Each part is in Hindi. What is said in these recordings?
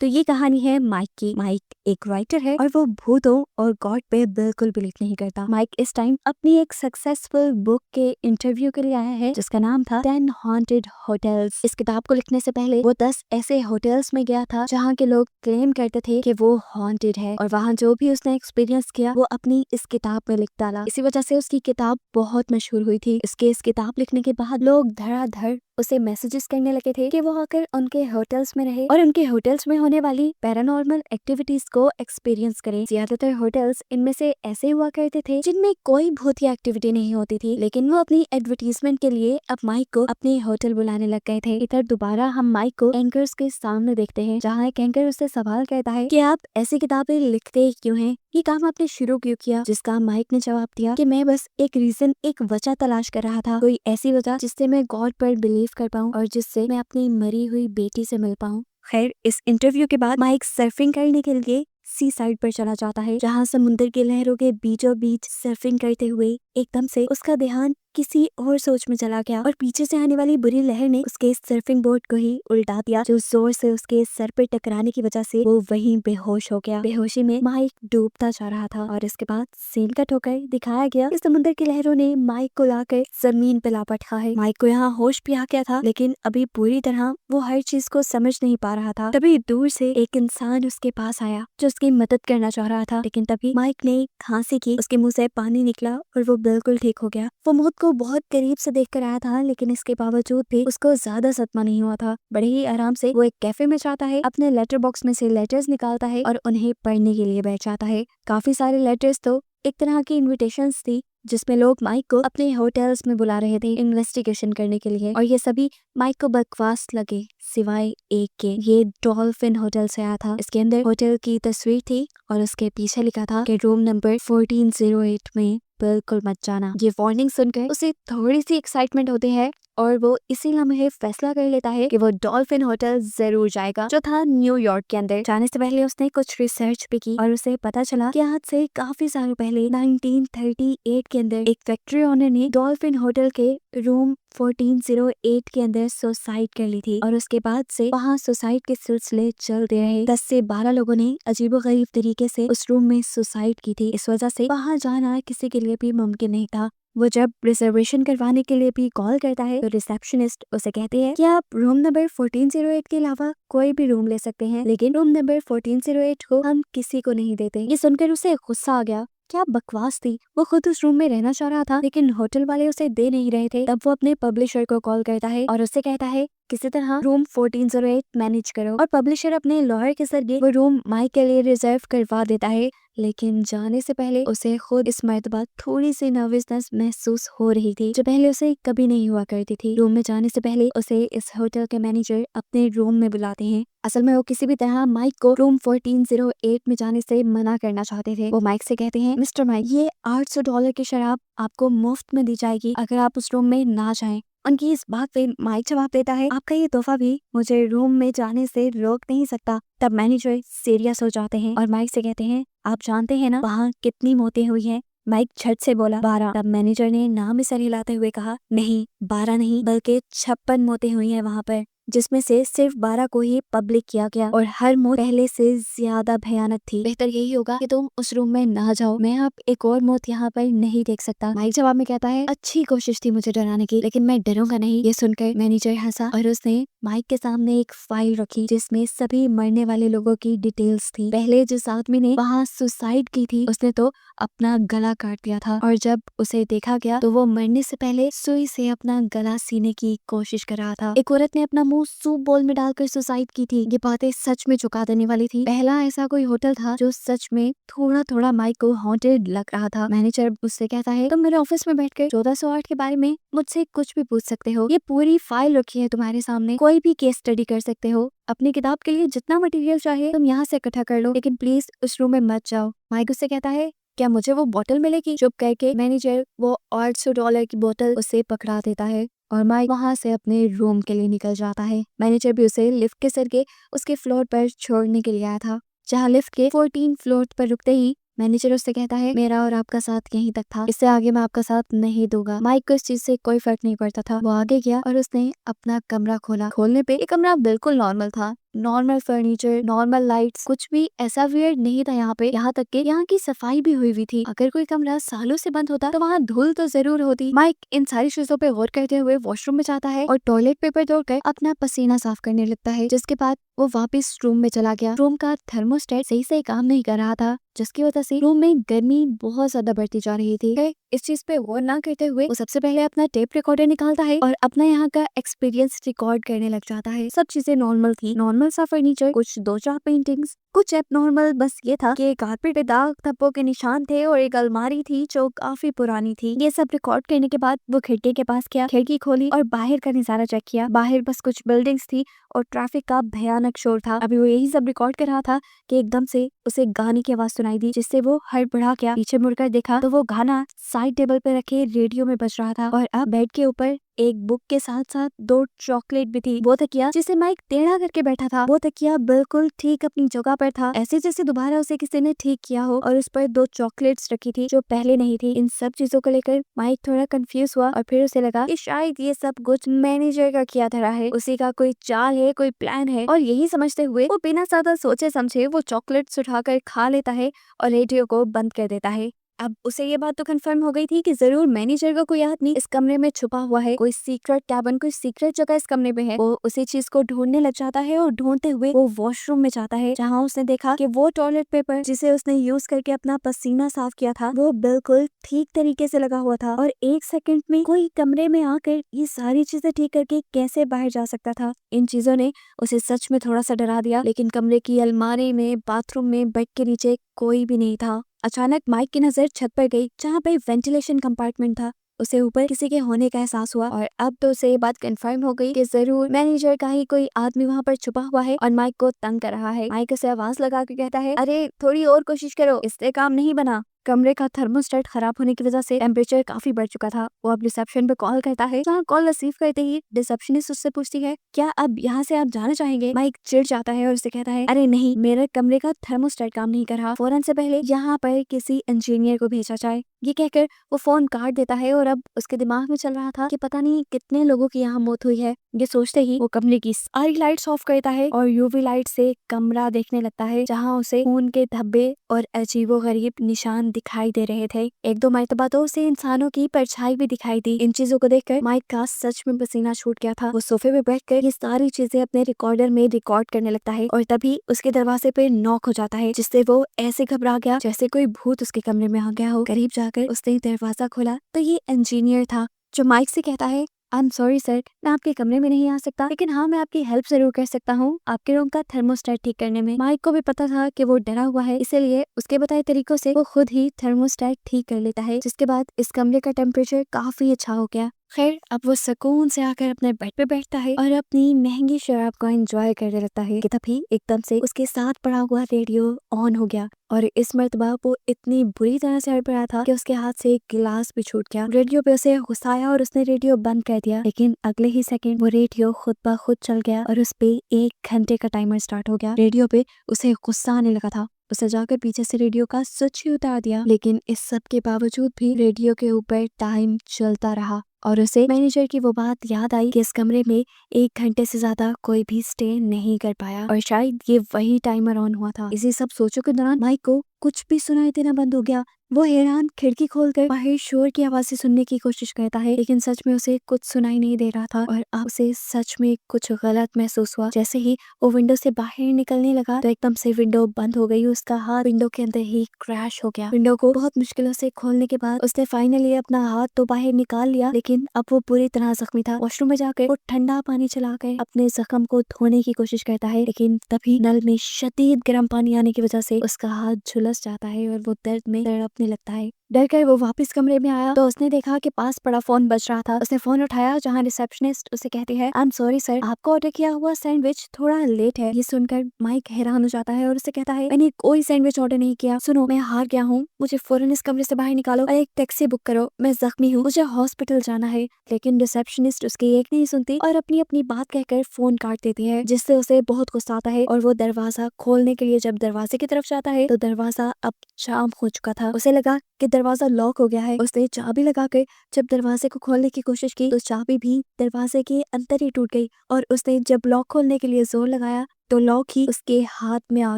तो ये कहानी है माइक की। माइक एक राइटर है और वो भूतों और गॉड पे बिल्कुल बिलीव नहीं करता। माइक इस टाइम अपनी एक सक्सेसफुल बुक के इंटरव्यू के लिए आया है जिसका नाम था 10 हॉन्टेड होटल्स। इस किताब को लिखने से पहले वो 10 ऐसे होटल्स में गया था जहाँ के लोग क्लेम करते थे कि वो हॉन्टेड है, और वहाँ जो भी उसने एक्सपीरियंस किया वो अपनी इस किताब में लिख डाला। इसी वजह से उसकी किताब बहुत मशहूर हुई थी। इसके इस किताब लिखने के बाद लोग धड़ाधड़ उसे मैसेजेस करने लगे थे कि वो आकर उनके होटल्स में रहे और उनके होटल्स में होने वाली पैरानॉर्मल एक्टिविटीज को एक्सपीरियंस करे। ज्यादातर होटल्स इनमें से ऐसे हुआ करते थे जिनमें कोई भूतिया एक्टिविटी नहीं होती थी, लेकिन वो अपनी एडवर्टीजमेंट के लिए अब माइक को अपने होटल बुलाने लग गए थे। इधर दोबारा हम माइक को एंकर्स के सामने देखते हैं जहाँ एक एंकर उससे सवाल करता है कि आप ऐसी किताबें लिखते क्यों हैं, ये काम आपने शुरू क्यों किया। जिसका माइक ने जवाब दिया कि मैं बस एक रीजन, एक वजह तलाश कर रहा था, कोई ऐसी वजह जिससे मैं गॉड पर बिलीव कर पाऊँ और जिससे मैं अपनी मरी हुई बेटी से मिल पाऊँ। खैर, इस इंटरव्यू के बाद माइक सर्फिंग करने के लिए सी साइड पर चला जाता है जहाँ समुद्र की लहरों के बीचों बीच सर्फिंग करते हुए एकदम से उसका ध्यान किसी और सोच में चला गया और पीछे से आने वाली बुरी लहर ने उसके सर्फिंग बोर्ड को ही उल्टा दिया, जो जोर से उसके सर पर टकराने की वजह से वो वहीं बेहोश हो गया। बेहोशी में माइक डूबता जा रहा था और इसके बाद सीन कट होकर दिखाया गया कि समुद्र की लहरों ने माइक को लाकर जमीन पे लापटा है। माइक को यहाँ होश भी आ गया था, लेकिन अभी पूरी तरह वो हर चीज को समझ नहीं पा रहा था। तभी दूर से एक इंसान उसके पास आया जो उसकी मदद करना चाह रहा था, लेकिन तभी माइक ने खांसी की, उसके मुंह से पानी निकला और वो बिल्कुल ठीक हो गया। वो मौत को बहुत करीब से देखकर आया था, लेकिन इसके बावजूद भी उसको ज्यादा सदमा नहीं हुआ था। बड़े ही आराम से वो एक कैफे में जाता है, अपने लेटर बॉक्स में से लेटर्स निकालता है और उन्हें पढ़ने के लिए बैठ जाता है। काफी सारे लेटर्स तो एक तरह की इन्विटेशंस थी जिसमें लोग माइक को अपने होटल्स में बुला रहे थे इन्वेस्टिगेशन करने के लिए, और ये सभी माइक को बकवास लगे सिवाय एक के। ये डॉल्फिन होटल से आया था। इसके अंदर होटल की तस्वीर थी और उसके पीछे लिखा था कि रूम नंबर 1408 में बिल्कुल मत जाना। ये वार्निंग सुनकर उसे थोड़ी सी एक्साइटमेंट होती है और वो इसी लम्हे फैसला कर लेता है कि वो डॉल्फिन होटल जरूर जाएगा, जो था न्यूयॉर्क के अंदर। जाने से पहले उसने कुछ रिसर्च भी की और उसे पता चला कि आज से काफी सालों पहले 1938 के अंदर एक फैक्ट्री ओनर ने डॉल्फिन होटल के रूम 1408 के अंदर सुसाइड कर ली थी और उसके बाद से वहाँ सुसाइड के सिलसिले चलते रहे। 10 से 12 लोगों ने अजीबोगरीब तरीके से उस रूम में सुसाइड की थी। इस वजह से वहाँ जाना किसी के लिए भी मुमकिन नहीं था। वो जब रिजर्वेशन करवाने के लिए भी कॉल करता है तो रिसेप्शनिस्ट उसे कहती है कि आप रूम नंबर 1408 के अलावा कोई भी रूम ले सकते हैं, लेकिन रूम नंबर 1408 को हम किसी को नहीं देते। ये सुनकर उसे गुस्सा आ गया। क्या बकवास थी, वो खुद उस रूम में रहना चाह रहा था लेकिन होटल वाले उसे दे नहीं रहे थे। तब वो अपने पब्लिशर को कॉल करता है और उससे कहता है किसी तरह रूम 1408 मैनेज करो, और पब्लिशर अपने लॉयर के जरिए वो रूम माइक के लिए रिजर्व करवा देता है। लेकिन जाने से पहले उसे खुद इस मर्तबा थोड़ी सी नर्वसनेस महसूस हो रही थी जो पहले उसे कभी नहीं हुआ करती थी। रूम में जाने से पहले उसे इस होटल के मैनेजर अपने रूम में बुलाते हैं। असल में वो किसी भी तरह माइक को रूम 1408 में जाने से मना करना चाहते थे। वो माइक से कहते हैं, मिस्टर माइक, ये $800 की शराब आपको मुफ्त में दी जाएगी अगर आप उस रूम में ना जाएं। उनकी इस बात पे माइक जवाब देता है, आपका ये तोहफा भी मुझे रूम में जाने से रोक नहीं सकता। तब मैनेजर सीरियस हो जाते हैं और माइक से कहते हैं, आप जानते हैं ना वहाँ कितनी मौतें हुई हैं? माइक झट से बोला, 12। तब मैनेजर ने नाम में सर हिलाते हुए कहा, नहीं 12 नहीं बल्कि 56 मौतें हुई हैं वहाँ पर, जिसमें से सिर्फ 12 को ही पब्लिक किया गया और हर मौत पहले से ज्यादा भयानक थी। बेहतर यही होगा कि तुम उस रूम में ना जाओ, मैं अब एक और मौत यहाँ पर नहीं देख सकता। माइक जवाब में कहता है, अच्छी कोशिश थी मुझे डराने की, लेकिन मैं डरूंगा नहीं। ये सुनकर मैनेजर हंसा और उसने माइक के सामने एक फाइल रखी जिसमें सभी मरने वाले लोगों की डिटेल्स थी। पहले जिस आदमी ने वहाँ सुसाइड की थी उसने तो अपना गला काट दिया था, और जब उसे देखा गया तो वो मरने से पहले सुई से अपना गला सीने की कोशिश कर रहा था। एक औरत ने अपना मुंह सूप बोल में डालकर सुसाइड की थी। ये बातें सच में चौंका देने वाली थी। पहला ऐसा कोई होटल था जो सच में थोड़ा थोड़ा माइक को हॉन्टेड लग रहा था। मैनेजर उससे कहता है, तुम मेरे ऑफिस में बैठकर 1408 के बारे में मुझसे कुछ भी पूछ सकते हो, ये पूरी फाइल रखी है तुम्हारे सामने, कोई भी केस स्टडी कर सकते हो। अपनी किताब के लिए जितना मटेरियल चाहे तुम यहाँ से इकट्ठा कर लो, लेकिन प्लीज उस रूम में मत जाओ। माइक उससे कहता है, क्या मुझे वो बोतल मिलेगी? चुप करके मैनेजर वो $800 की बोतल उसे पकड़ा देता है और माइक वहां से अपने रूम के लिए निकल जाता है। मैनेजर भी उसे लिफ्ट के जरिए उसके फ्लोर पर छोड़ने के लिए आया था, जहाँ लिफ्ट के 14 फ्लोर पर रुकते ही मैनेजर उससे कहता है, मेरा और आपका साथ यहीं तक था, इससे आगे मैं आपका साथ नहीं दूंगा। माइक को इस चीज से कोई फर्क नहीं पड़ता था। वो आगे गया और उसने अपना कमरा खोला। खोलने पे ये कमरा बिल्कुल नॉर्मल था, नॉर्मल फर्नीचर, नॉर्मल लाइट्स, कुछ भी ऐसा वियर्ड नहीं था यहाँ पे। यहाँ तक कि यहाँ की सफाई भी हुई थी। अगर कोई कमरा सालों से बंद होता तो वहाँ धूल तो जरूर होती। माइक इन सारी चीजों पे गौर करते हुए वॉशरूम में जाता है और टॉयलेट पेपर तोड़कर अपना पसीना साफ करने लगता है, जिसके बाद वो वापस रूम में चला गया। रूम का थर्मोस्टेट सही से काम नहीं कर रहा था, जिसकी वजह से रूम में गर्मी बहुत ज्यादा बढ़ती जा रही थी। इस चीज पे गौर ना करते हुए वो सबसे पहले अपना टेप रिकॉर्डर निकालता है और अपना यहाँ का एक्सपीरियंस रिकॉर्ड करने लग जाता है। सब चीजें नॉर्मल थी, नॉर्मल सा फर्नीचर, कुछ 2-4 पेंटिंग्स, कुछ एबनॉर्मल बस ये था कि कारपेट पे दाग धब्बों के निशान थे और एक अलमारी थी जो काफी पुरानी थी। ये सब रिकॉर्ड करने के बाद वो खिड़की के पास गया, खिड़की खोली और बाहर का नजारा चेक किया। बाहर बस कुछ बिल्डिंग्स थी और ट्रैफिक का भयानक शोर था। अभी वो यही सब रिकॉर्ड कर रहा था कि एकदम से उसे गाने की आवाज सुनाई दी, जिससे वो हड़बड़ा गया। पीछे मुड़कर देखा तो वो गाना साइड टेबल पे रखे रेडियो में बज रहा था और अब बेड के ऊपर एक बुक के साथ साथ 2 चॉकलेट भी थी। वो तकिया जिसे माइक टेढ़ा करके बैठा था, वो तकिया बिल्कुल ठीक अपनी जगह पर था, ऐसे जैसे दोबारा उसे किसी ने ठीक किया हो, और उस पर 2 चॉकलेट्स रखी थी जो पहले नहीं थी। इन सब चीजों को लेकर माइक थोड़ा कंफ्यूज हुआ और फिर उसे लगा कि शायद ये सब कुछ मैनेजर का किया धरा है, उसी का कोई चाल है, कोई प्लान है। और यही समझते हुए वो बिना ज्यादा सोचे समझे वो चॉकलेट्स उठाकर खा लेता है और रेडियो को बंद कर देता है। अब उसे ये बात तो कंफर्म हो गई थी कि जरूर मैनेजर का कोई आदमी इस कमरे में छुपा हुआ है, कोई सीक्रेट कैबिन, कोई सीक्रेट जगह इस कमरे में है। वो उसी चीज को ढूंढने लग जाता है और ढूंढते हुए वो वॉशरूम में जाता है, जहाँ उसने देखा कि वो टॉयलेट पेपर जिसे उसने यूज करके अपना पसीना साफ किया था वो बिल्कुल ठीक तरीके से लगा हुआ था। और 1 सेकंड में कोई कमरे में आकर ये सारी चीजें ठीक करके कैसे बाहर जा सकता था। इन चीजों ने उसे सच में थोड़ा सा डरा दिया, लेकिन कमरे की अलमारी में, बाथरूम में, बेड के नीचे कोई भी नहीं था। अचानक माइक की नजर छत पर गई, जहाँ पे वेंटिलेशन कंपार्टमेंट था। उसे ऊपर किसी के होने का एहसास हुआ और अब तो उसे ये बात कंफर्म हो गई कि जरूर मैनेजर का ही कोई आदमी वहाँ पर छुपा हुआ है और माइक को तंग कर रहा है। माइक उसे आवाज लगा के कहता है, अरे थोड़ी और कोशिश करो, इससे काम नहीं बना। कमरे का थर्मोस्टेट खराब होने की वजह से टेम्परेचर काफी बढ़ चुका था। वो अब रिसेप्शन पे कॉल करता है, जहाँ कॉल रिसीव करते ही रिसेप्शनिस्ट उससे पूछती है, क्या अब यहाँ से आप जाना चाहेंगे? माइक चिढ़ जाता है और उससे कहता है, अरे नहीं, मेरे कमरे का थर्मोस्टेट काम नहीं कर रहा, फौरन से पहले यहाँ पर किसी इंजीनियर को भेजा जाए। ये कहकर वो फोन काट देता है और अब उसके दिमाग में चल रहा था कि पता नहीं कितने लोगों की यहाँ मौत हुई है। ये सोचते ही वो कमरे की सारी लाइट्स ऑफ करता है और यूवी लाइट से कमरा देखने लगता है, जहाँ उसे खून के धब्बे और अजीबोगरीब निशान दिखाई दे रहे थे। 1-2 मरतबा तो उसे इंसानों की परछाई भी दिखाई दी। इन चीजों को देखकर माइक का सच में पसीना छूट गया था। वो सोफे पे बैठकर ये सारी चीजें अपने रिकॉर्डर में रिकॉर्ड करने लगता है और तभी उसके दरवाजे पे नॉक हो जाता है, जिससे वो ऐसे घबरा गया जैसे कोई भूत उसके कमरे में आ गया हो। करीब जाकर उसने दरवाजा खोला तो ये इंजीनियर था, जो माइक से कहता है, आई एम सॉरी सर, मैं आपके कमरे में नहीं आ सकता, लेकिन हाँ मैं आपकी हेल्प जरूर कर सकता हूँ आपके रूम का थर्मोस्टेट ठीक करने में। माइक को भी पता था कि वो डरा हुआ है, इसलिए उसके बताए तरीकों से वो खुद ही थर्मोस्टेट ठीक कर लेता है, जिसके बाद इस कमरे का टेम्परेचर काफी अच्छा हो गया। खैर, अब वो सुकून से आकर अपने बेड पे बैठता है और अपनी महंगी शराब को एंजॉय करने लगता है कि तभी एकदम से उसके साथ पड़ा हुआ रेडियो ऑन हो गया और इस मर्तबा वो इतनी बुरी तरह से हड़बड़ा था कि उसके हाथ से एक गिलास भी छूट गया। रेडियो पे उसे गुस्सा आया और उसने रेडियो बंद कर दिया, लेकिन अगले ही सेकंड वो रेडियो खुद ब खुद चल गया और उस पे 1 घंटे का टाइमर स्टार्ट हो गया। रेडियो पे उसे गुस्सा आने लगा था, उसे जाकर पीछे से रेडियो का स्विच ही उतार दिया, लेकिन इस सब के बावजूद भी रेडियो के ऊपर टाइम चलता रहा और उसे मैनेजर की वो बात याद आई कि इस कमरे में 1 घंटे से ज्यादा कोई भी स्टे नहीं कर पाया और शायद ये वही टाइमर ऑन हुआ था। इसी सब सोचों के दौरान माइक को कुछ भी सुनाई देना बंद हो गया। वो हैरान खिड़की खोलकर बाहर शोर की आवाज़ें सुनने की कोशिश करता है, लेकिन सच में उसे कुछ सुनाई नहीं दे रहा था और अब उसे सच में कुछ गलत महसूस हुआ। जैसे ही वो विंडो से बाहर निकलने लगा तो एकदम से विंडो बंद हो गई, उसका हाथ विंडो के अंदर ही क्रैश हो गया। विंडो को बहुत मुश्किलों से खोलने के बाद उसने फाइनली अपना हाथ तो बाहर निकाल लिया, लेकिन अब वो पूरी तरह जख्मी था। वॉशरूम में जाकर वो ठंडा पानी चलाकर अपने जख्म को धोने की कोशिश करता है, लेकिन तभी नल में शदीद गर्म पानी आने की वजह से उसका हाथ झुलस जाता है और वो दर्द में तड़पने लगता है। डर कर वो वापस कमरे में आया तो उसने देखा कि पास पड़ा फोन बज रहा था। उसने फोन उठाया, जहाँ रिसेप्शनिस्ट उसे कहती है, आई एम सॉरी सर, आपका ऑर्डर किया हुआ सैंडविच थोड़ा लेट है। ये सुनकर माइक हैरान हो जाता है और उसे कहता है, मैंने कोई सैंडविच ऑर्डर नहीं किया। सुनो, मैं हार गया हूँ, मुझे फौरन इस कमरे से बाहर निकालो और एक टैक्सी बुक करो, मैं जख्मी हूँ, मुझे हॉस्पिटल जाना है। लेकिन रिसेप्शनिस्ट उसकी एक नहीं सुनती और अपनी अपनी बात कहकर फोन काट देती है, जिससे उसे बहुत गुस्सा आता है और वो दरवाजा खोलने के लिए जब दरवाजे की तरफ जाता है तो दरवाजा अब जाम हो चुका था। उसे लगा कि दरवाजा लॉक हो गया है। उसने चाबी लगाकर जब दरवाजे को खोलने की कोशिश की तो चाबी भी दरवाजे के अंदर ही टूट गई और उसने जब लॉक खोलने के लिए जोर लगाया तो लॉक ही उसके हाथ में आ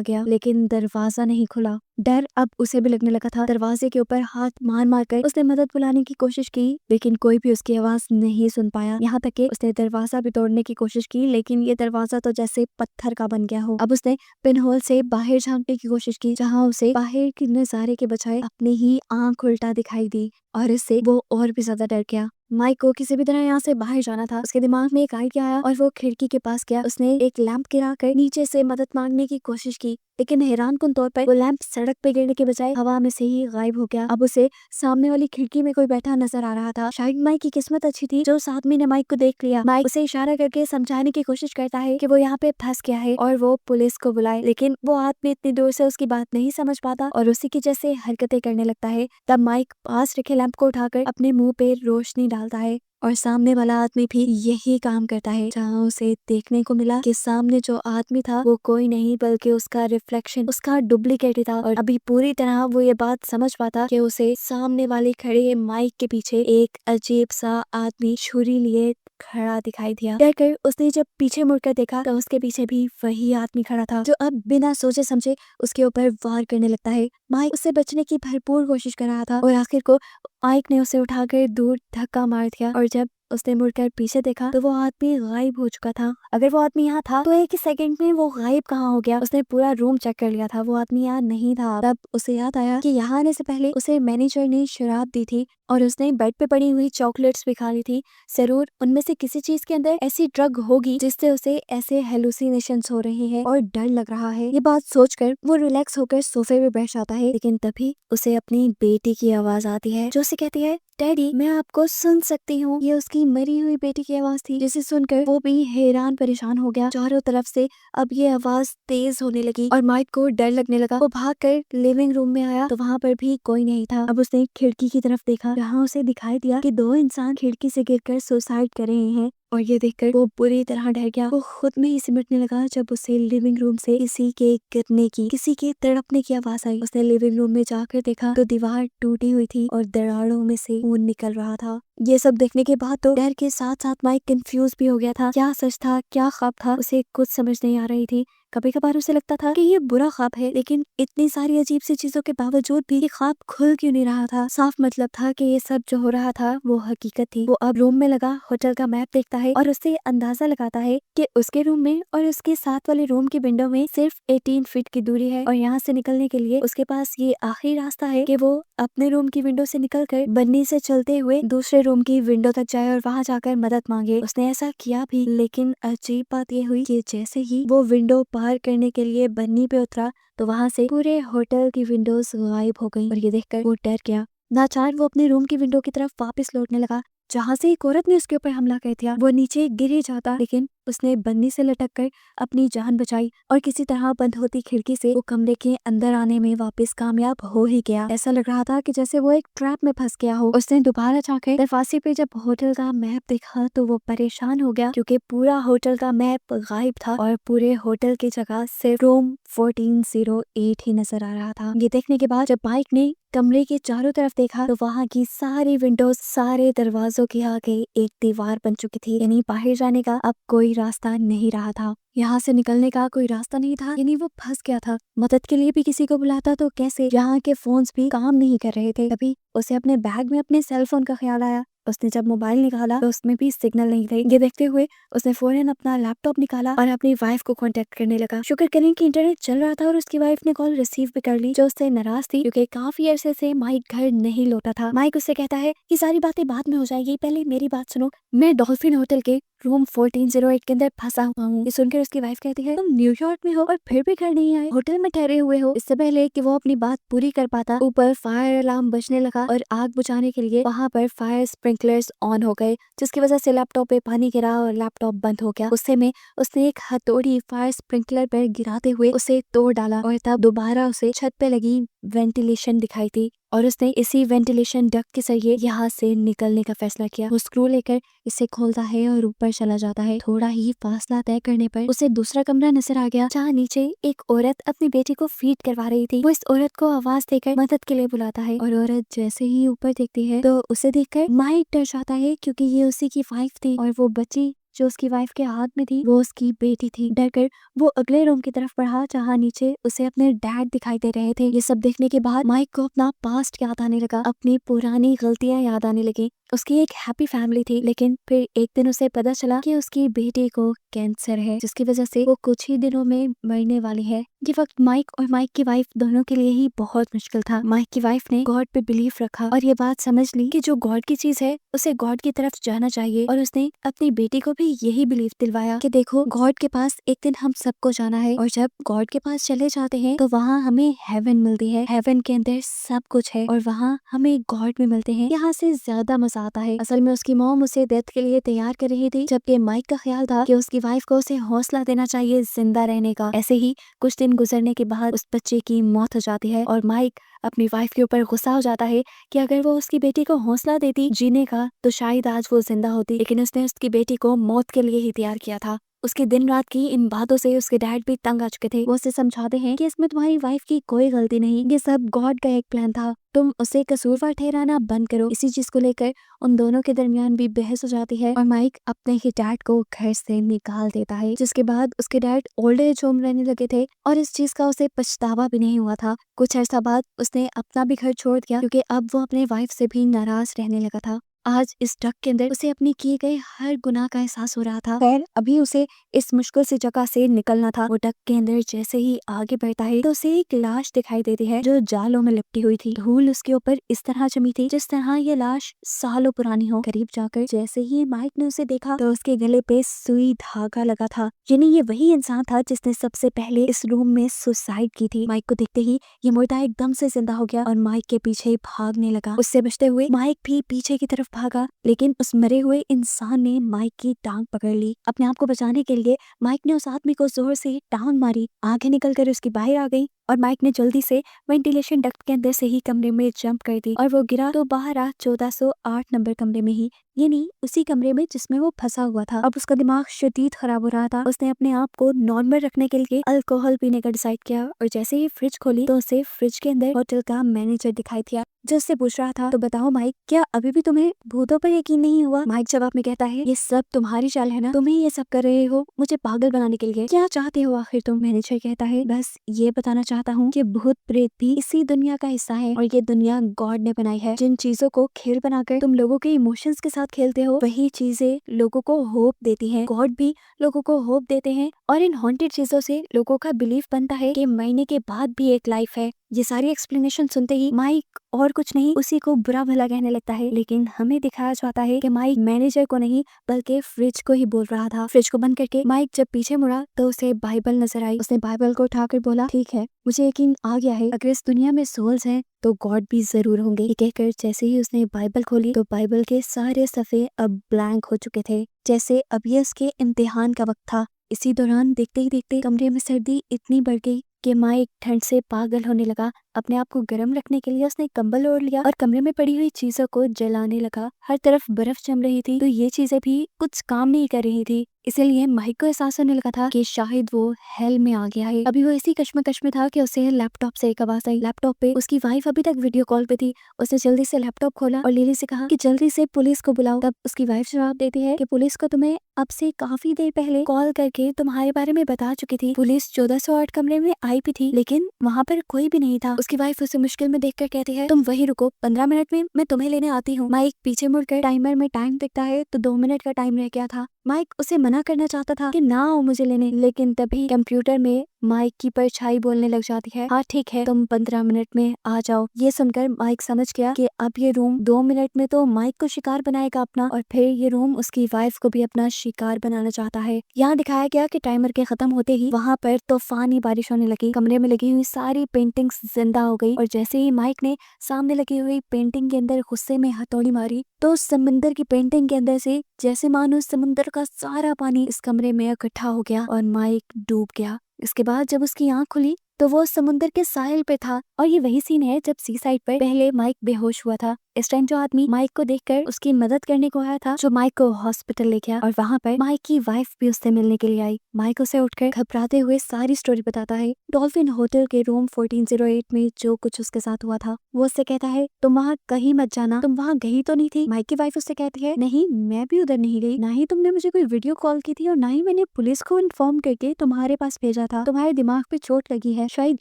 गया, लेकिन दरवाजा नहीं खुला। डर अब उसे भी लगने लगा था। दरवाजे के ऊपर हाथ मार मार कर उसने मदद बुलाने की कोशिश की, लेकिन कोई भी उसकी आवाज नहीं सुन पाया। यहाँ तक कि उसने दरवाजा भी तोड़ने की कोशिश की, लेकिन ये दरवाजा तो जैसे पत्थर का बन गया हो। अब उसने पिनहोल से बाहर झांकने की कोशिश की, जहाँ उसे बाहर के नजारे के बजाय अपनी ही आंख उल्टा दिखाई दी, और इससे वो और भी ज्यादा डर गया। माइक को किसी भी तरह यहाँ से बाहर जाना था। उसके दिमाग में एक आइडिया आया और वो खिड़की के पास गया। उसने एक लैंप गिरा कर नीचे से मदद मांगने की कोशिश की, लेकिन हैरानकुन तौर पर वो लैंप सड़क पे गिरने के बजाय हवा में से ही गायब हो गया। अब उसे सामने वाली खिड़की में कोई बैठा नजर आ रहा था। शायद माइक की किस्मत अच्छी थी जो उस आदमी ने माइक को देख लिया। माइक उसे इशारा करके समझाने की कोशिश करता है कि वो यहाँ पे फंस गया है और वो पुलिस को बुलाए, लेकिन वो आदमी इतनी दूर से उसकी बात नहीं समझ पाता और उसी की जैसे हरकतें करने लगता है। तब माइक पास रखे लैंप को उठाकर अपने मुंह पे रोशनी डालता है और सामने वाला आदमी भी यही काम करता है। जहाँ उसे देखने को मिला कि सामने जो आदमी था वो कोई नहीं बल्कि उसका रिफ्लेक्शन, उसका डुप्लीकेट ही था। और अभी पूरी तरह वो ये बात समझ पाता कि उसे सामने वाले खड़े माइक के पीछे एक अजीब सा आदमी छुरी लिए खड़ा दिखाई दिया। डर कर उसने जब पीछे मुड़कर देखा तो उसके पीछे भी वही आदमी खड़ा था, जो अब बिना सोचे समझे उसके ऊपर वार करने लगता है। माइक उससे बचने की भरपूर कोशिश कर रहा था और आखिर को माइक ने उसे उठाकर दूर धक्का मार दिया, और जब उसने मुड़कर पीछे देखा तो वो आदमी गायब हो चुका था। अगर वो आदमी यहाँ था तो एक ही सेकंड में वो गायब कहाँ हो गया। उसने पूरा रूम चेक कर लिया था, वो आदमी यहाँ नहीं था। तब उसे याद आया कि यहाँ आने से पहले उसे मैनेजर ने शराब दी थी और उसने बेड पे पड़ी हुई चॉकलेट्स भी खा ली थी। जरूर उनमें से किसी चीज के अंदर ऐसी ड्रग होगी जिससे उसे ऐसे हेलुसिनेशंस हो रहे हैं और डर लग रहा है। ये बात सोचकर वो रिलैक्स होकर सोफे पे बैठ जाता है, लेकिन तभी उसे अपनी बेटी की आवाज आती है जो उसे कहती है, डैडी मैं आपको सुन सकती हूँ। ये उसकी मरी हुई बेटी की आवाज थी, जिसे सुनकर वो भी हैरान परेशान हो गया। चारों तरफ से अब ये आवाज तेज होने लगी और माइक को डर लगने लगा। वो भागकर लिविंग रूम में आया तो वहाँ पर भी कोई नहीं था। अब उसने खिड़की की तरफ देखा, जहाँ उसे दिखाई दिया कि दो इंसान खिड़की से गिरकर सुसाइड कर रहे हैं, और ये देखकर वो बुरी तरह डर गया। वो खुद में ही सिमटने लगा जब उसे लिविंग रूम से किसी के गिरने की, किसी के तड़पने की आवाज आई। उसने लिविंग रूम में जाकर देखा तो दीवार टूटी हुई थी और दरारों में से खून निकल रहा था। ये सब देखने के बाद तो डर के साथ साथ माइक कंफ्यूज भी हो गया था। क्या सच था क्या ख्वाब था, उसे कुछ समझ नहीं आ रही थी। कभी कभार उसे लगता था कि ये बुरा ख्वाब है, लेकिन इतनी सारी अजीब सी चीजों के बावजूद भी ये ख्वाब खुल क्यों नहीं रहा था। साफ मतलब था कि ये सब जो हो रहा था वो हकीकत थी। वो अब रूम में लगा होटल का मैप देखता है और उससे अंदाजा लगाता है कि उसके रूम में और उसके साथ वाले रूम की विंडो में सिर्फ 18 फीट की दूरी है, और यहाँ से निकलने के लिए उसके पास ये आखिरी रास्ता है कि वो अपने रूम की विंडो से निकलकर बन्नी से चलते हुए दूसरे रूम की विंडो तक जाए और वहाँ जाकर मदद मांगे। उसने ऐसा किया भी, लेकिन अजीब बात ये हुई कि जैसे ही वो विंडो पार करने के लिए बन्नी पे उतरा तो वहाँ से पूरे होटल की विंडोज गायब हो गई, और ये देखकर वो डर गया। नाचार वो अपने रूम की विंडो की तरफ वापस लौटने लगा, जहाँ से एक औरत ने उसके ऊपर हमला कर दिया। वो नीचे गिर ही जाता, लेकिन उसने बन्नी से लटक कर अपनी जान बचाई और किसी तरह बंद होती खिड़की से वो कमरे के अंदर आने में वापस कामयाब हो ही गया। ऐसा लग रहा था कि जैसे वो एक ट्रैप में फंस गया हो। उसने दोबारा जाकर दरवाजे पे जब होटल का मैप देखा तो वो परेशान हो गया, क्योंकि पूरा होटल का मैप गायब था और पूरे होटल की जगह सिर्फ रूम 1408 ही नजर आ रहा था। ये देखने के बाद जब माइक ने कमरे के चारों तरफ देखा तो वहाँ की सारी विंडोज, सारे दरवाजों के आगे एक दीवार बन चुकी थी, यानी बाहर जाने का अब कोई रास्ता नहीं रहा था। यहाँ से निकलने का कोई रास्ता नहीं था, यानी वो फंस गया था। मदद के लिए भी किसी को बुलाता तो कैसे, यहाँ के फोन्स भी काम नहीं कर रहे थे। तभी उसे अपने बैग में अपने सेल फोन का ख्याल आया। उसने जब मोबाइल निकाला तो उसमें भी सिग्नल नहीं थे। ये देखते हुए उसने फौरन अपना लैपटॉप निकाला और अपनी वाइफ को कांटेक्ट करने लगा। शुक्र करें कि इंटरनेट चल रहा था और उसकी वाइफ ने कॉल रिसीव भी कर ली, जो उससे नाराज थी क्योंकि काफी अरसे से माइक घर नहीं लौटा था। माइक उससे कहता है कि सारी बातें बाद में हो जाएगी, पहले मेरी बात सुनो। मैं डॉल्फिन होटल के रूम 1408 के अंदर फंसा हुआ हूँ। ये सुनकर उसकी वाइफ कहती है, तुम न्यूयॉर्क में हो और फिर भी घर नहीं आए, होटल में ठहरे हुए हो। इससे पहले कि वो अपनी बात पूरी कर पाता, ऊपर फायर अलार्म बजने लगा और आग बुझाने के लिए वहाँ पर फायर स्प्रिंकलर्स ऑन हो गए, जिसकी वजह से लैपटॉप पे पानी गिरा और लैपटॉप बंद हो गया। उससे में उसने एक हथौड़ी फायर स्प्रिंकलर पर गिराते हुए उसे तोड़ डाला और तब दोबारा उसे छत पे लगी वेंटिलेशन दिखाई थी और उसने इसी वेंटिलेशन डक्ट के जरिए यहाँ से निकलने का फैसला किया। वो स्क्रू लेकर इसे खोलता है और ऊपर चला जाता है। थोड़ा ही फासला तय करने पर उसे दूसरा कमरा नजर आ गया, जहाँ नीचे एक औरत अपनी बेटी को फीड करवा रही थी। वो इस औरत को आवाज देकर मदद के लिए बुलाता है और औरत जैसे ही ऊपर देखती है तो उसे देखकर माइक डर जाता है, क्योंकि ये उसी की वाइफ थी और वो बच्ची जो उसकी वाइफ के हाथ में थी वो उसकी बेटी थी। डरकर वो अगले रूम की तरफ बढ़ा जहाँ नीचे उसे अपने डैड दिखाई दे रहे थे। ये सब देखने के बाद माइक को अपना पास्ट याद आने लगा, अपनी पुरानी गलतियां याद आने लगी। उसकी एक हैप्पी फैमिली थी, लेकिन फिर एक दिन उसे पता चला कि उसकी बेटी को कैंसर है, जिसकी वजह से वो कुछ ही दिनों में मरने वाली है। ये वक्त माइक और माइक की वाइफ दोनों के लिए ही बहुत मुश्किल था। माइक की वाइफ ने गॉड पे बिलीफ रखा और ये बात समझ ली कि जो गॉड की चीज है उसे गॉड की तरफ जाना चाहिए, और उसने अपनी बेटी को भी यही बिलीफ दिलवाया कि देखो गॉड के पास एक दिन हम सबको जाना है, और जब गॉड के पास चले जाते हैं तो वहाँ हमें हेवन मिलती है। हेवन के अंदर सब कुछ है और वहाँ हमें गॉड भी मिलते हैं। यहाँ से ज्यादा मजा आता है। असल में उसकी मॉम उसे डेथ के लिए तैयार कर रही थी, जबकि माइक का ख्याल था कि उसकी वाइफ को उसे हौसला देना चाहिए जिंदा रहने का। ऐसे ही कुछ दिन गुजरने के बाद उस बच्चे की मौत हो जाती है और माइक अपनी वाइफ के ऊपर गुस्सा हो जाता है कि अगर वो उसकी बेटी को हौसला देती जीने का तो शायद आज वो जिंदा होती, लेकिन उसने उसकी बेटी को मौत के लिए ही तैयार किया था। उसके दिन रात की इन बातों से उसके डैड भी तंग आ चुके थे। वो उसे समझाते हैं कि इसमें तुम्हारी वाइफ की कोई गलती नहीं, ये सब गॉड का एक प्लान था, तुम उसे कसूरवार ठहराना बंद करो। इसी चीज को लेकर उन दोनों के दरमियान भी बहस हो जाती है और माइक अपने ही डैड को घर से निकाल देता है, जिसके बाद उसके डैड ओल्ड एज होम रहने लगे थे और इस चीज का उसे पछतावा भी नहीं हुआ था। कुछ अर्सा बाद उसने अपना भी घर छोड़ दिया क्योंकि अब वो अपने वाइफ से भी नाराज रहने लगा था। आज इस डक के अंदर उसे अपनी किए गए हर गुनाह का एहसास हो रहा था। खैर अभी उसे इस मुश्किल सी जगह से निकलना था। वो डक के अंदर जैसे ही आगे बढ़ता है तो उसे एक लाश दिखाई देती है जो जालों में लिपटी हुई थी। धूल उसके ऊपर इस तरह जमी थी जिस तरह ये लाश सालों पुरानी हो। करीब जाकर जैसे ही माइक ने उसे देखा तो उसके गले पे सुई धागा लगा था, यानी ये वही इंसान था जिसने सबसे पहले इस रूम में सुसाइड की थी। माइक को देखते ही ये मुर्दा एकदम से जिंदा हो गया और माइक के पीछे भागने लगा। उससे बचते हुए माइक भी पीछे की तरफ भागा, लेकिन उस मरे हुए इंसान ने माइक की टांग पकड़ ली। अपने आप को बचाने के लिए माइक ने उस आदमी को जोर से टांग मारी, आंखें निकलकर उसकी बाहर आ गई और माइक ने जल्दी से वेंटिलेशन डक्ट के अंदर से ही कमरे में जंप कर दी और वो गिरा तो बाहर आ 1408 नंबर कमरे में ही, यानी उसी कमरे में जिसमें वो फंसा हुआ था। अब उसका दिमाग शदीद खराब हो रहा था। उसने अपने आप को नॉर्मल रखने के लिए अल्कोहल पीने का डिसाइड किया और जैसे ही फ्रिज खोली तो उसे फ्रिज के अंदर होटल का मैनेजर दिखाई दिया, जो उससे पूछ रहा था तो बताओ माइक, क्या अभी भी तुम्हें भूतों पर यकीन नहीं हुआ? माइक जवाब में कहता है ये सब तुम्हारी चाल है ना, तुम ही ये सब कर रहे हो मुझे पागल बनाने के लिए, क्या चाहते हो आखिर तुम? मैनेजर कहता है बस ये बताना चाहता हूँ कि भूत प्रेत भी इसी दुनिया का हिस्सा है और ये दुनिया गॉड ने बनाई है। जिन चीजों को खेल बनाकर तुम लोगों के इमोशंस के साथ खेलते हो वही चीजें लोगों को होप देती हैं। गॉड भी लोगों को होप देते हैं और इन हॉन्टेड चीजों से लोगों का बिलीफ बनता है कि मरने के बाद भी एक लाइफ है। ये सारी एक्सप्लेनेशन सुनते ही माइक और कुछ नहीं उसी को बुरा भला कहने लगता है, लेकिन हमें दिखाया जाता है कि माइक मैनेजर को नहीं बल्कि फ्रिज को ही बोल रहा था। फ्रिज को बंद करके माइक जब पीछे मुड़ा तो उसे बाइबल नजर आई। उसने बाइबल को उठाकर बोला ठीक है मुझे यकीन आ गया है, अगर इस दुनिया में सोल्स हैं तो गॉड भी जरूर होंगे। ये कहकर जैसे ही उसने बाइबल खोली तो बाइबल के सारे सफ़े अब ब्लैंक हो चुके थे, जैसे अब ये उसके इम्तिहान का वक्त था। इसी दौरान देखते ही देखते कमरे में सर्दी इतनी बढ़ गई कि माइक ठंड से पागल होने लगा। अपने आप को गर्म रखने के लिए उसने कंबल ओढ़ लिया और कमरे में पड़ी हुई चीजों को जलाने लगा। हर तरफ बर्फ जम रही थी तो ये चीजें भी कुछ काम नहीं कर रही थी, इसीलिए माइक को एहसास होने लगा था कि शायद वो हेल में आ गया है। अभी वो इसी कश्मकश में था कि उसे लैपटॉप से एक आवाज आई। लैपटॉप पे उसकी वाइफ अभी तक वीडियो कॉल पे थी। उसने जल्दी से लैपटॉप खोला और लिली से कहा कि जल्दी से पुलिस को बुलाओ। तब उसकी वाइफ जवाब देती है कि पुलिस को तुम्हें अब से काफी देर पहले कॉल करके तुम्हारे बारे में बता चुकी थी। पुलिस 1408 कमरे में आई भी थी लेकिन वहाँ पर कोई भी नहीं था। उसकी वाइफ उसे मुश्किल में देखकर कहती है तुम वही रुको, 15 मिनट में मैं तुम्हें लेने आती हूँ। माइक पीछे मुड़कर टाइमर में टाइम दिखता है तो 2 मिनट का टाइम रह गया था। माइक उसे मना करना चाहता था कि ना आओ मुझे लेने, लेकिन तभी कंप्यूटर में माइक की परछाई बोलने लग जाती है हाँ ठीक है तुम 15 मिनट में आ जाओ। ये सुनकर माइक समझ गया कि अब ये रूम 2 मिनट में तो माइक को शिकार बनाएगा अपना, और फिर ये रूम उसकी वाइफ को भी अपना शिकार बनाना चाहता है। यहाँ दिखाया गया कि टाइमर के खत्म होते ही वहाँ पर तूफानी बारिश होने लगी। कमरे में लगी हुई सारी पेंटिंग्स जिंदा हो गई और जैसे ही माइक ने सामने लगी हुई पेंटिंग के अंदर गुस्से में हथौड़ी मारी तो समंदर की पेंटिंग के अंदर से जैसे मानो समुद्र का सारा पानी इस कमरे में इकट्ठा हो गया और माइक डूब गया। इसके बाद जब उसकी आंख खुली तो वो समुद्र के साहिल पे था और ये वही सीन है जब सी साइड पर पहले माइक बेहोश हुआ था। इस टाइम जो आदमी माइक को देखकर उसकी मदद करने को आया था, जो माइक को हॉस्पिटल ले गया, और वहाँ पर माइक की वाइफ भी उससे मिलने के लिए आई। माइक उसे उठकर घबराते हुए सारी स्टोरी बताता है, डॉल्फिन होटल के रूम 1408 में जो कुछ उसके साथ हुआ था। वो उससे कहता है तुम वहाँ कहीं मत जाना, तुम वहाँ गई तो नहीं थी। माइक की वाइफ उससे कहती है नहीं, मैं भी उधर नहीं गई, ना ही तुमने मुझे कोई वीडियो कॉल की थी और ना ही मैंने पुलिस को इन्फॉर्म करके तुम्हारे पास भेजा था। तुम्हारे दिमाग पे चोट लगी है, शायद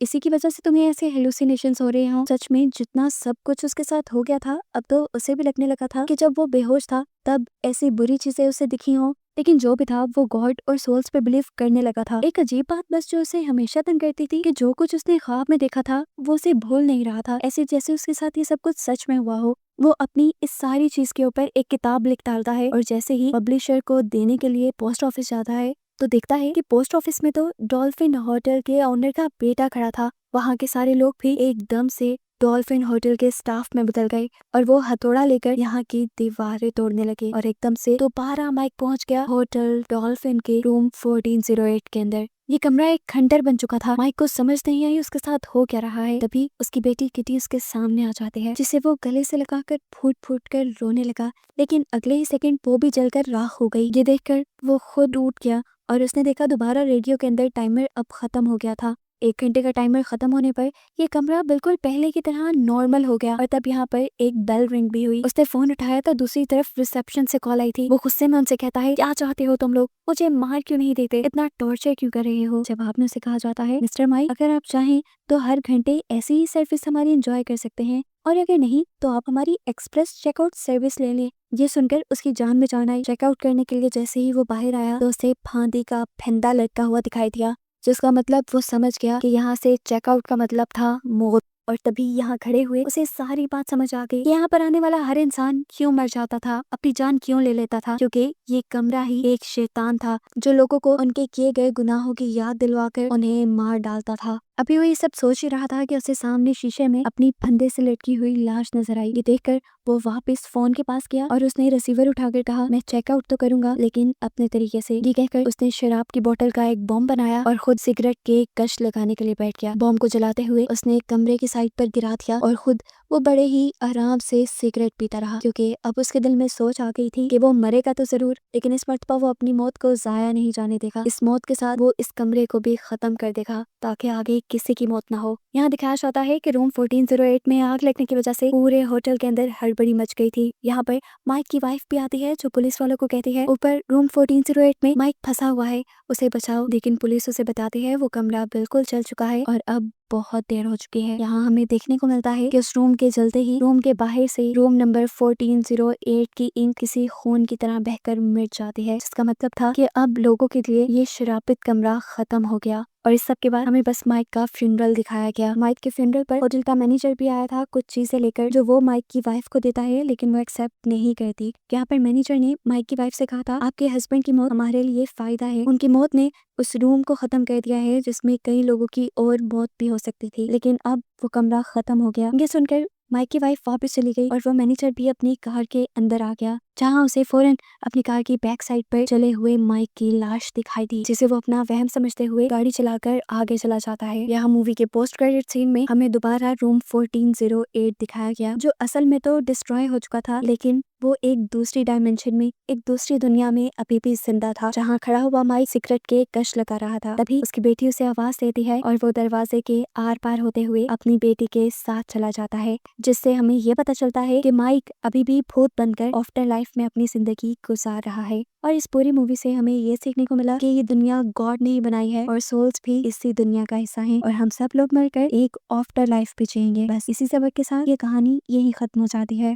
इसी की वजह से तुम्हें ऐसे हेलुसिनेशंस हो रहे हो। सच में जितना सब कुछ उसके साथ हो गया था, अब तो उसे भी लगने लगा था कि जब वो बेहोश था तब ऐसी बुरी चीजें उसे दिखी हो। लेकिन जो भी था वो गॉड और सोल्स पे बिलीव करने लगा था। एक अजीब बात बस जो उसे हमेशा तंग करती थी कि जो कुछ उसने ख्वाब में देखा था वो उसे भूल नहीं रहा था, ऐसे जैसे उसके साथ ये सब कुछ सच में हुआ हो। वो अपनी इस सारी चीज के ऊपर एक किताब लिख डालता है और जैसे ही पब्लिशर को देने के लिए पोस्ट ऑफिस जाता है तो देखता है कि पोस्ट ऑफिस में तो डॉल्फिन होटल के ओनर का बेटा खड़ा था। वहाँ के सारे लोग भी एकदम से डॉल्फिन होटल के स्टाफ में बदल गए और वो हथौड़ा लेकर यहाँ की दीवारें तोड़ने लगे और एकदम से दोबारा माइक पहुंच गया होटल डॉल्फिन के रूम 1408 के अंदर। ये कमरा एक खंडर बन चुका था। माइक को समझ नहीं आई उसके साथ हो क्या रहा है। तभी उसकी बेटी किटी उसके सामने आ जाती है, जिसे वो गले से लगाकर फूट फूट कर रोने लगा, लेकिन अगले ही सेकंड वो भी जलकर राख हो गई। ये देखकर वो खुद उठ गया और उसने देखा दोबारा रेडियो के अंदर टाइमर अब खत्म हो गया था। 1 घंटे का टाइमर खत्म होने पर ये कमरा बिल्कुल पहले की तरह नॉर्मल हो गया और तब यहाँ पर एक बेल रिंग भी हुई। उसने फोन उठाया तो दूसरी तरफ रिसेप्शन से कॉल आई थी। वो गुस्से में उनसे कहता है क्या चाहते हो तुम लोग, मुझे मार क्यों नहीं देते, इतना टॉर्चर क्यों कर रहे हो। जवाब में उसे कहा जाता है मिस्टर माइक, अगर आप चाहें तो हर घंटे ऐसी ही सर्विस हमारी एंजॉय कर सकते हैं और अगर नहीं तो आप हमारी एक्सप्रेस चेकआउट सर्विस ले लें। ये सुनकर उसकी जान में जान आई। चेकआउट करने के लिए जैसे ही वो बाहर आया तो उसे फांदी का फंदा लटका हुआ दिखाई दिया, जिसका मतलब वो समझ गया कि यहाँ से चेकआउट का मतलब था मौत। और तभी यहाँ खड़े हुए उसे सारी बात समझ आ गई कि यहाँ पर आने वाला हर इंसान क्यों मर जाता था, अपनी जान क्यों ले लेता था, क्योंकि ये कमरा ही एक शैतान था जो लोगों को उनके किए गए गुनाहों की याद दिलवाकर उन्हें मार डालता था। अभी वो ये सब सोच ही रहा था कि उसे सामने शीशे में अपनी फंदे से लटकी हुई लाश नजर आई। ये देखकर वो वापस फोन के पास गया और उसने रिसीवर उठाकर कहा मैं चेकआउट तो करूंगा लेकिन अपने तरीके से। ये कहकर उसने शराब की बोतल का एक बॉम्ब बनाया और खुद सिगरेट के कश लगाने के लिए बैठ गया। बॉम्ब को जलाते हुए उसने कमरे की साइड पर गिरा दिया और खुद वो बड़े ही आराम से सिगरेट पीता रहा, क्योंकि अब उसके दिल में सोच आ गई थी कि वो मरेगा तो जरूर, लेकिन इस मर्तबा वो अपनी मौत को जाया नहीं जाने देगा। इस मौत के साथ वो इस कमरे को भी खत्म कर देगा ताकि आगे किसी की मौत ना हो। यहाँ दिखाया जाता है कि रूम 1408 में आग लगने की वजह से पूरे होटल के अंदर हड़बड़ी मच गई थी। यहाँ पर माइक की वाइफ भी आती है जो पुलिस वालों को कहती है ऊपर रूम 1408 में माइक फंसा हुआ है, उसे बचाओ। लेकिन पुलिस उसे बताती है वो कमरा बिल्कुल जल चुका है और अब बहुत देर हो चुकी है। यहाँ हमें देखने को मिलता है कि उस रूम के जलते ही रूम के बाहर से रूम नंबर 1408 की इंक किसी खून की तरह बहकर मिट जाती है, जिसका मतलब था कि अब लोगों के लिए ये शराबित कमरा खत्म हो गया। और इस सब के बाद हमें बस माइक का फ्यूनरल दिखाया गया। माइक के फ्यूनरल पर होटल का मैनेजर भी आया था कुछ चीजें लेकर जो वो माइक की वाइफ को देता है, लेकिन वो एक्सेप्ट नहीं करती। यहाँ पर मैनेजर ने माइक की वाइफ से कहा था आपके हस्बैंड की मौत हमारे लिए फायदा है, उनकी मौत ने उस रूम को खत्म कर दिया है जिसमें कई लोगों की और मौत भी हो सकती थी, लेकिन अब वो कमरा खत्म हो गया। ये सुनकर माइक की वाइफ वापस चली गई और वो मैनेजर भी अपनी कार के अंदर आ गया, जहाँ उसे फौरन अपनी कार की बैक साइड पर जले हुए माइक की लाश दिखाई दी, जिसे वो अपना वहम समझते हुए गाड़ी चलाकर आगे चला जाता है। यहाँ मूवी के पोस्ट क्रेडिट सीन में हमें दोबारा रूम 1408 दिखाया गया, जो असल में तो डिस्ट्रॉय हो चुका था, लेकिन वो एक दूसरी डायमेंशन में, एक दूसरी दुनिया में अभी भी जिंदा था। जहाँ खड़ा हुआ माइक सिगरेट के कश लगा रहा था, तभी उसकी बेटी उसे आवाज देती है और वो दरवाजे के आर पार होते हुए अपनी बेटी के साथ चला जाता है, जिससे हमें ये पता चलता है कि माइक अभी भी भूत बनकर आफ्टर लाइफ में अपनी जिंदगी गुजार रहा है। और इस पूरी मूवी से हमें ये सीखने को मिला कि ये दुनिया गॉड ने ही बनाई है और सोल्स भी इसी दुनिया का हिस्सा हैं और हम सब लोग मिलकर एक आफ्टर लाइफ भी जिएंगे। बस इसी सबक के साथ ये कहानी यही खत्म हो जाती है।